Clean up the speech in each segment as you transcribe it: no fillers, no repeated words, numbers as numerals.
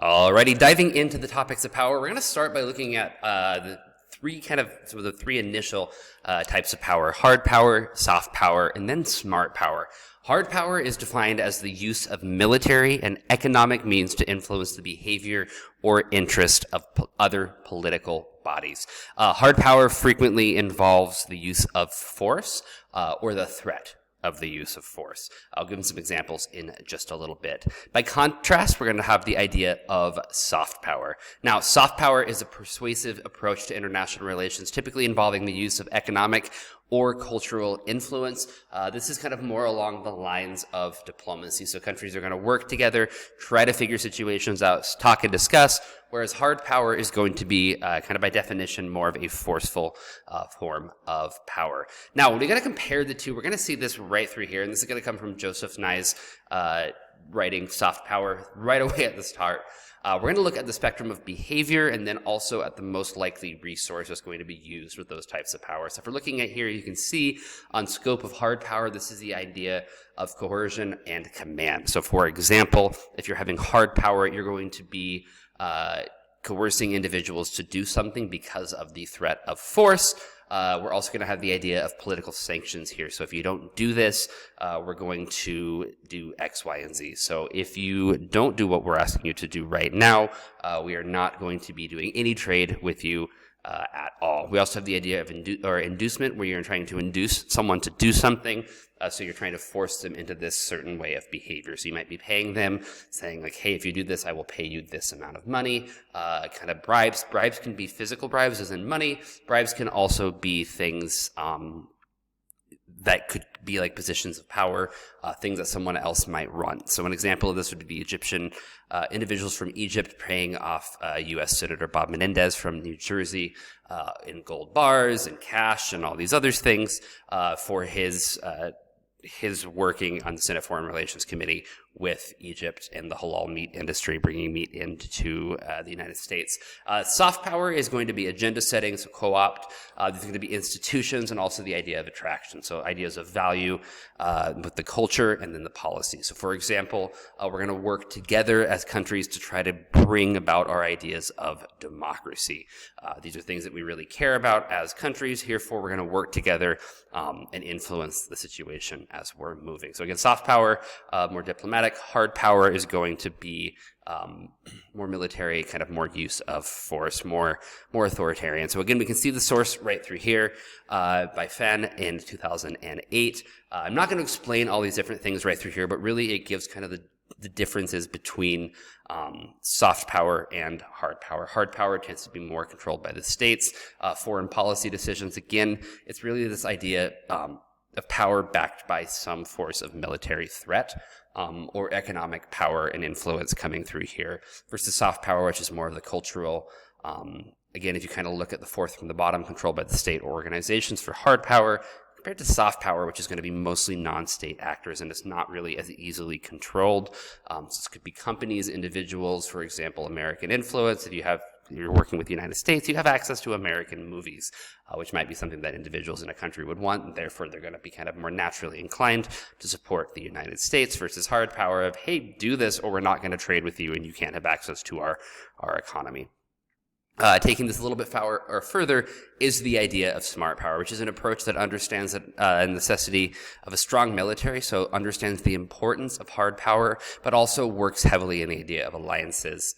Alrighty, diving into the topics of power, we're going to start by looking at the three initial types of power: hard power, soft power, and then smart power. Hard power is defined as the use of military and economic means to influence the behavior or interest of other political bodies. Hard power frequently involves the use of force or the threat of the use of force. I'll give them some examples in just a little bit. By contrast, we're going to have the idea of soft power. Now, soft power is a persuasive approach to international relations, typically involving the use of economic or cultural influence. This is kind of more along the lines of diplomacy. So countries are going to work together, try to figure situations out, talk and discuss, whereas hard power is going to be kind of by definition more of a forceful form of power. Now, when we're going to compare the two, we're going to see this right through here, and this is going to come from Joseph Nye's writing Soft Power right away at the start. We're going to look at the spectrum of behavior and then also at the most likely resource that's going to be used with those types of power. So if we're looking at here, you can see on scope of hard power, this is the idea of coercion and command. So for example, if you're having hard power, you're going to be coercing individuals to do something because of the threat of force. We're also going to have the idea of political sanctions here. So if you don't do this, we're going to do X, Y, and Z. So if you don't do what we're asking you to do right now, we are not going to be doing any trade with you at all. We also have the idea of inducement, where you're trying to induce someone to do something. So you're trying to force them into this certain way of behavior. So you might be paying them, saying like, hey, if you do this, I will pay you this amount of money. Kind of bribes. Bribes can be physical bribes, as in money. Bribes can also be things that could be like positions of power, things that someone else might run. So an example of this would be Egyptian individuals from Egypt paying off U.S. Senator Bob Menendez from New Jersey in gold bars and cash and all these other things for his working on the Senate Foreign Relations Committee with Egypt and the halal meat industry, bringing meat into the United States. Soft power is going to be agenda setting, so co-opt. There's going to be institutions and also the idea of attraction, so ideas of value with the culture and then the policy. So for example, we're going to work together as countries to try to bring about our ideas of democracy. These are things that we really care about as countries. Herefore, we're going to work together and influence the situation as we're moving. So again, soft power, more diplomatic. Hard power is going to be more military, kind of more use of force, more authoritarian. So again, we can see the source right through here by Fenn in 2008. I'm not going to explain all these different things right through here, but really it gives kind of the differences between soft power and hard power. Hard power tends to be more controlled by the states. Foreign policy decisions, again, it's really this idea of power backed by some force of military threat or economic power and influence coming through here, versus soft power, which is more of the cultural. Again, if you kind of look at the fourth from the bottom, controlled by the state or organizations for hard power, compared to soft power, which is going to be mostly non-state actors, and it's not really as easily controlled. So this could be companies, individuals, for example, American influence. If you're working with the United States, you have access to American movies, which might be something that individuals in a country would want, and therefore they're going to be kind of more naturally inclined to support the United States, versus hard power of, hey, do this or we're not going to trade with you and you can't have access to our economy. Taking this a little bit further is the idea of smart power, which is an approach that understands the necessity of a strong military, so understands the importance of hard power, but also works heavily in the idea of alliances,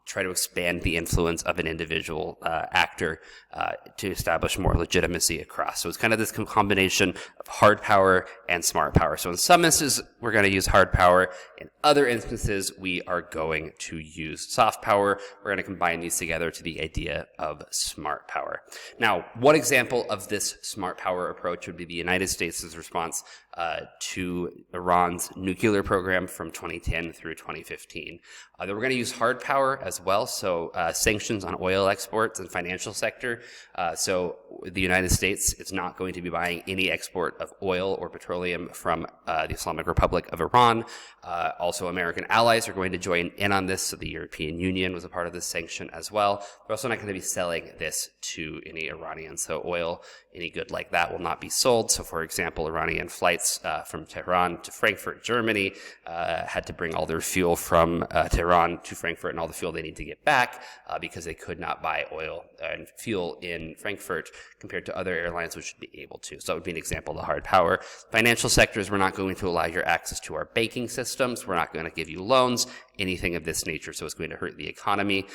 try to expand the influence of an individual actor to establish more legitimacy across. So it's kind of this combination of hard power and smart power. So in some instances, we're going to use hard power. In other instances, we are going to use soft power. We're going to combine these together to the idea of smart power. Now, one example of this smart power approach would be the United States' response to Iran's nuclear program from 2010 through 2015. Then we're going to use hard power as well, so sanctions on oil exports and financial sector. So the United States is not going to be buying any export of oil or petroleum from the Islamic Republic of Iran. Also, American allies are going to join in on this, so the European Union was a part of this sanction as well. They're also not going to be selling this to any Iranians, so oil, any good like that will not be sold. So, for example, Iranian flights from Tehran to Frankfurt, Germany, had to bring all their fuel from Tehran to Frankfurt and all the fuel they need to get back because they could not buy oil and fuel in Frankfurt compared to other airlines which would be able to. So that would be an example of the hard power. Financial sectors, we're not going to allow your access to our banking systems. We're not going to give you loans, anything of this nature, so it's going to hurt the economy.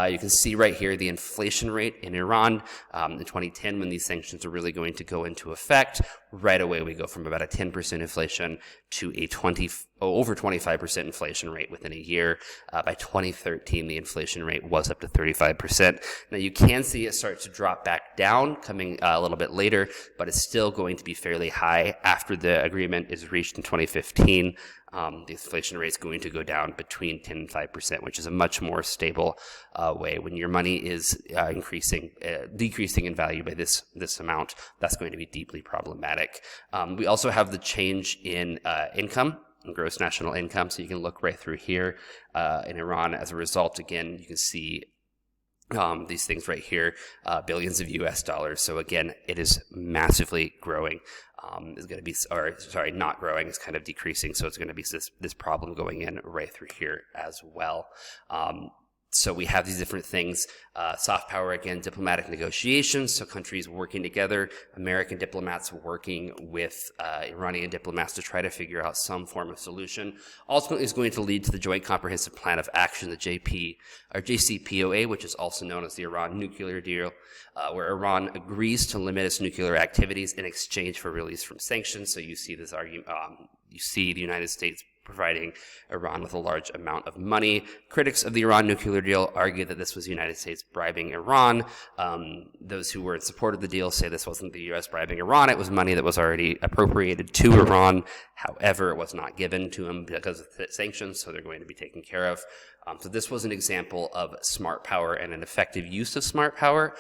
You can see right here the inflation rate in Iran in 2010 when these sanctions are really going to go into effect. Right away we go from about a 10% inflation to a over 25% inflation rate within a year. By 2013 the inflation rate was up to 35%. Now you can see it start to drop back down coming a little bit later, but it's still going to be fairly high after the agreement is reached in 2015. The inflation rate is going to go down between 10 and 5%, which is a much more stable way. When your money is decreasing in value by this amount, that's going to be deeply problematic. We also have the change in income, gross national income. So you can look right through here in Iran. As a result, again, you can see these things right here, billions of US dollars. So again, it is massively growing. Is going to be, or sorry, not growing, it's kind of decreasing. So it's going to be this problem going in right through here as well. So we have these different things. Soft power, again, diplomatic negotiations, so countries working together, American diplomats working with Iranian diplomats to try to figure out some form of solution. Ultimately, is going to lead to the Joint Comprehensive Plan of Action, the JCPOA, which is also known as the Iran nuclear deal, where Iran agrees to limit its nuclear activities in exchange for release from sanctions. So you see this argument, you see the United States providing Iran with a large amount of money. Critics of the Iran nuclear deal argue that this was the United States bribing Iran. Those who were in support of the deal say this wasn't the U.S. bribing Iran. It was money that was already appropriated to Iran. However, it was not given to them because of the sanctions, so they're going to be taken care of. So this was an example of smart power and an effective use of smart power.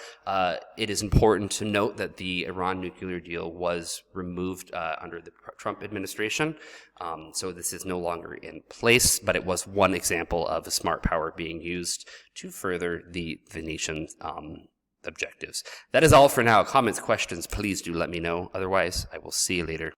It is important to note that the Iran nuclear deal was removed under the Trump administration. So this is no longer in place, but it was one example of smart power being used to further the nation's objectives. That is all for now. Comments, questions, please do let me know. Otherwise, I will see you later.